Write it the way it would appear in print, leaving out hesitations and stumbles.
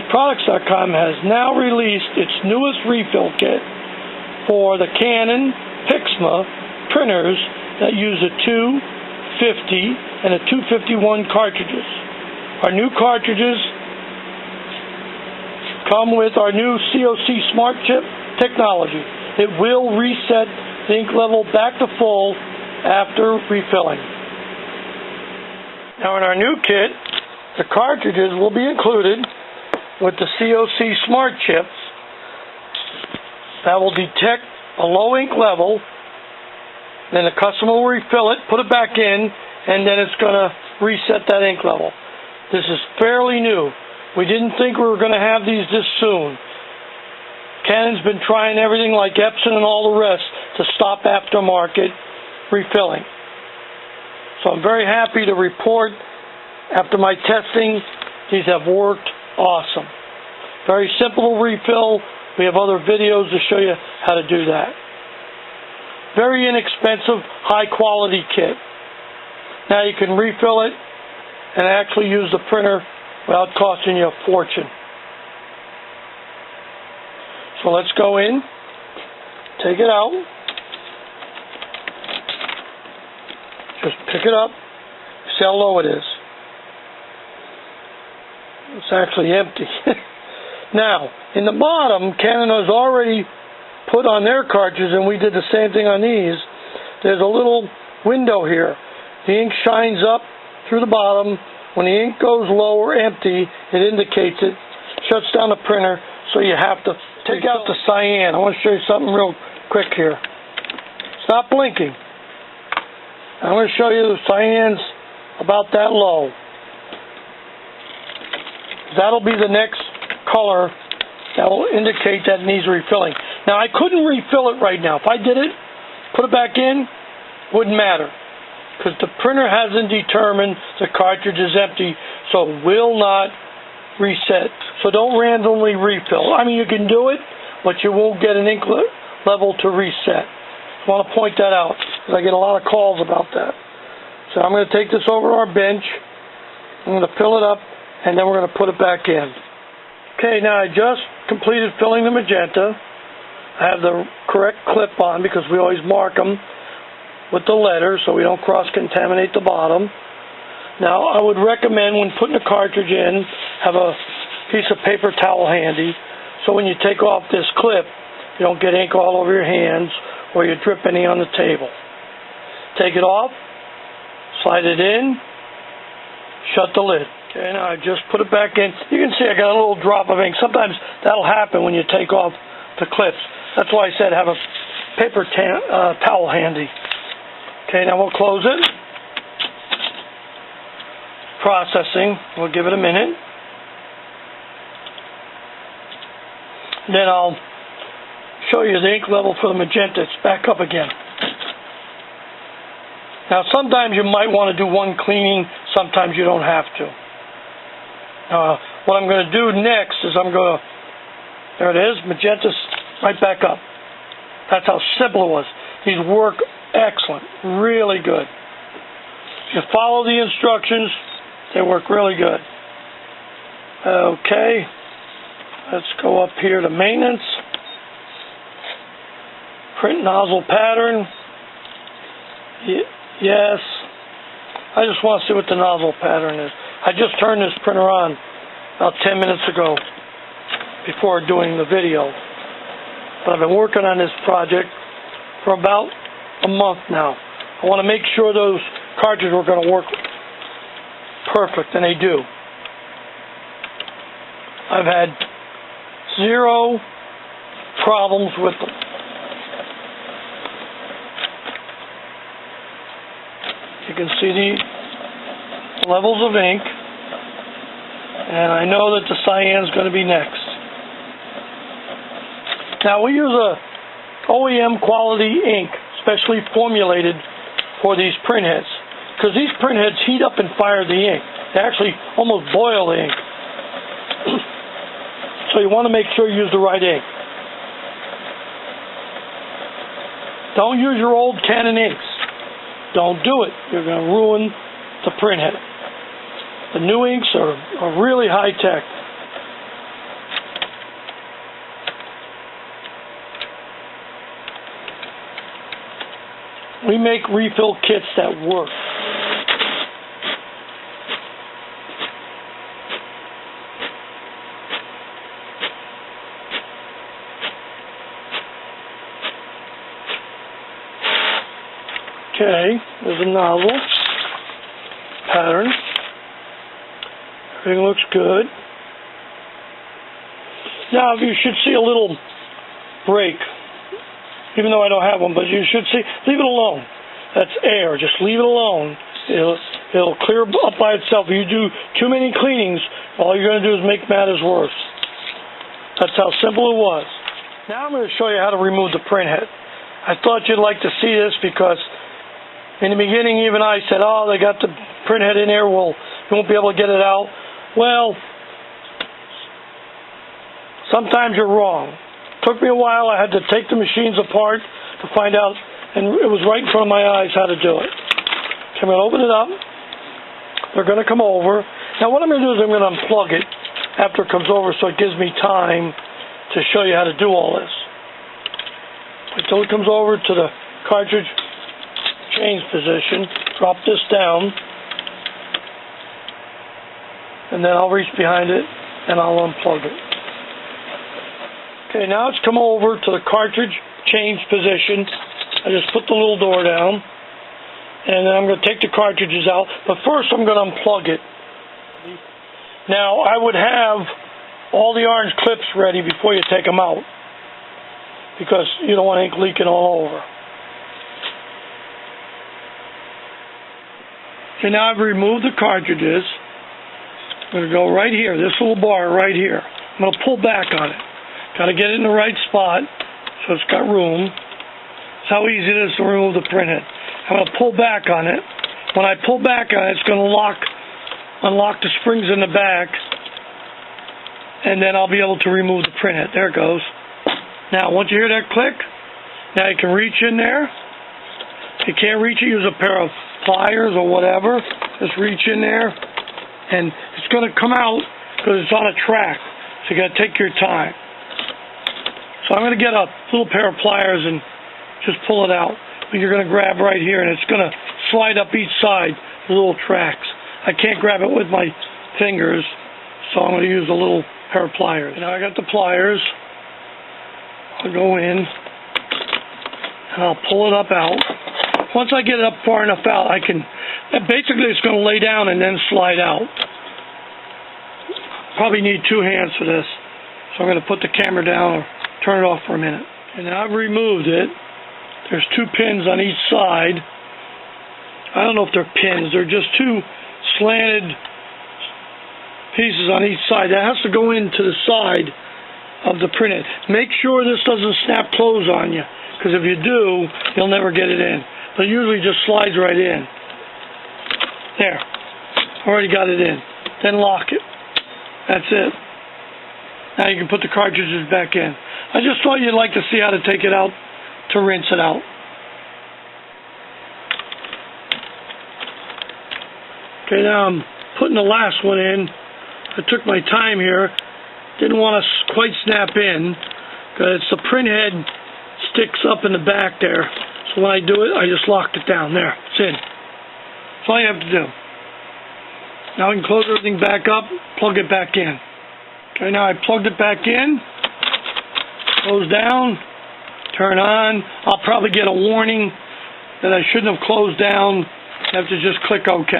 inkproducts.com has now released its newest refill kit for the Canon PGI printers that use a 250 and a 251 cartridges. Our new cartridges come with our new COC-Smart-Chip technology. It will reset the ink level back to full after refilling. Now in our new kit, the cartridges will be included with the COC-Smart-Chip that will detect a low ink level. Then the customer will refill it, put it back in, and then it's going to reset that ink level. This is fairly new. We didn't think we were going to have these this soon. Canon's been trying everything like Epson and all the rest to stop aftermarket refilling. So I'm very happy to report, after my testing, these have worked awesome. Very simple to refill. We have other videos to show you how to do that. Very inexpensive, high quality kit. Now you can refill it and actually use the printer without costing you a fortune. So let's go in, take it out, just pick it up, see how low it is. It's actually empty. Now, in the bottom, Canon has already put on their cartridges, and we did the same thing on these. There's a little window here. The ink shines up through the bottom. When the ink goes low or empty, it indicates it, shuts down the printer, so you have to take out the cyan. I want to show you something real quick here. It's not blinking. I'm going to show you the cyan's about that low. That'll be the next color that will indicate that it needs refilling. Now, I couldn't refill it right now. If I did it, put it back in, wouldn't matter, because the printer hasn't determined the cartridge is empty, so it will not reset. So don't randomly refill. I mean, you can do it, but you won't get an ink level to reset. I want to point that out, because I get a lot of calls about that. So I'm going to take this over to our bench. I'm going to fill it up, and then we're going to put it back in. Okay, now I just completed filling the magenta. I have the correct clip on because we always mark them with the letters so we don't cross-contaminate the bottom. Now, I would recommend when putting a cartridge in, have a piece of paper towel handy so when you take off this clip, you don't get ink all over your hands or you drip any on the table. Take it off, slide it in, shut the lid. Okay, now I just put it back in. You can see I got a little drop of ink. Sometimes that'll happen when you take off the clips. That's why I said have a paper towel handy. Okay, now we'll close it. Processing. We'll give it a minute. Then I'll show you the ink level for the magenta. It's back up again. Now sometimes you might want to do one cleaning, sometimes you don't have to. What I'm going to do next is there it is, magenta's right back up. That's how simple it was. These work excellent, really good. If you follow the instructions, they work really good. Okay, let's go up here to maintenance. Print nozzle pattern. Yes. I just want to see what the nozzle pattern is. I just turned this printer on about 10 minutes ago before doing the video. But I've been working on this project for about a month now. I want to make sure those cartridges are going to work perfect, and they do. I've had 0 problems with them. You can see the levels of ink, and I know that the cyan is going to be next. Now we use a OEM quality ink, specially formulated for these printheads, because these printheads heat up and fire the ink. They actually almost boil the ink. So you want to make sure you use the right ink. Don't use your old Canon inks. Don't do it. You're going to ruin the printhead. The new inks are really high-tech. We make refill kits that work. Okay, there's a nozzle pattern. Everything looks good. Now you should see a little break, even though I don't have one, but you should see, leave it alone. That's air, just leave it alone. It'll clear up by itself. If you do too many cleanings, all you're going to do is make matters worse. That's how simple it was. Now I'm going to show you how to remove the printhead. I thought you'd like to see this because in the beginning even I said, oh, they got the printhead in there, well, you won't be able to get it out. Well, sometimes you're wrong. It took me a while. I had to take the machines apart to find out, and it was right in front of my eyes how to do it. Okay, I'm going to open it up. They're going to come over. Now what I'm going to do is I'm going to unplug it after it comes over so it gives me time to show you how to do all this. Until it comes over to the cartridge change position, drop this down, and then I'll reach behind it and I'll unplug it. Okay, now it's come over to the cartridge change position. I just put the little door down, and then I'm going to take the cartridges out, but first I'm going to unplug it. Now I would have all the orange clips ready before you take them out, because you don't want ink leaking all over. Okay, now I've removed the cartridges. I'm going to go right here, this little bar right here. I'm going to pull back on it. Got to get it in the right spot so it's got room. That's how easy it is to remove the printhead. I'm going to pull back on it. When I pull back on it, it's going to unlock the springs in the back, and then I'll be able to remove the printhead. There it goes. Now, once you hear that click, now you can reach in there. If you can't reach it, use a pair of pliers or whatever. Just reach in there, and it's going to come out because it's on a track, so you got to take your time. So I'm going to get a little pair of pliers and just pull it out. But you're going to grab right here, and it's going to slide up each side, the little tracks. I can't grab it with my fingers, so I'm going to use a little pair of pliers. Now I got the pliers. I'll go in, and I'll pull it up out. Once I get it up far enough out, I can, basically it's going to lay down and then slide out. Probably need two hands for this, so I'm going to put the camera down or turn it off for a minute. And now I've removed it. There's two pins on each side. I don't know if they're pins. They're just two slanted pieces on each side. That has to go into the side of the printhead. Make sure this doesn't snap close on you, because if you do, you'll never get it in. But it usually just slides right in. There. Already got it in. Then lock it. That's it. Now you can put the cartridges back in. I just thought you'd like to see how to take it out to rinse it out. Okay, now I'm putting the last one in. I took my time here. Didn't want to quite snap in, because the printhead sticks up in the back there. So when I do it, I just locked it down. There, it's in. That's all you have to do. Now I can close everything back up, plug it back in. Okay, now I plugged it back in. Close down, turn on. I'll probably get a warning that I shouldn't have closed down. I have to just click OK.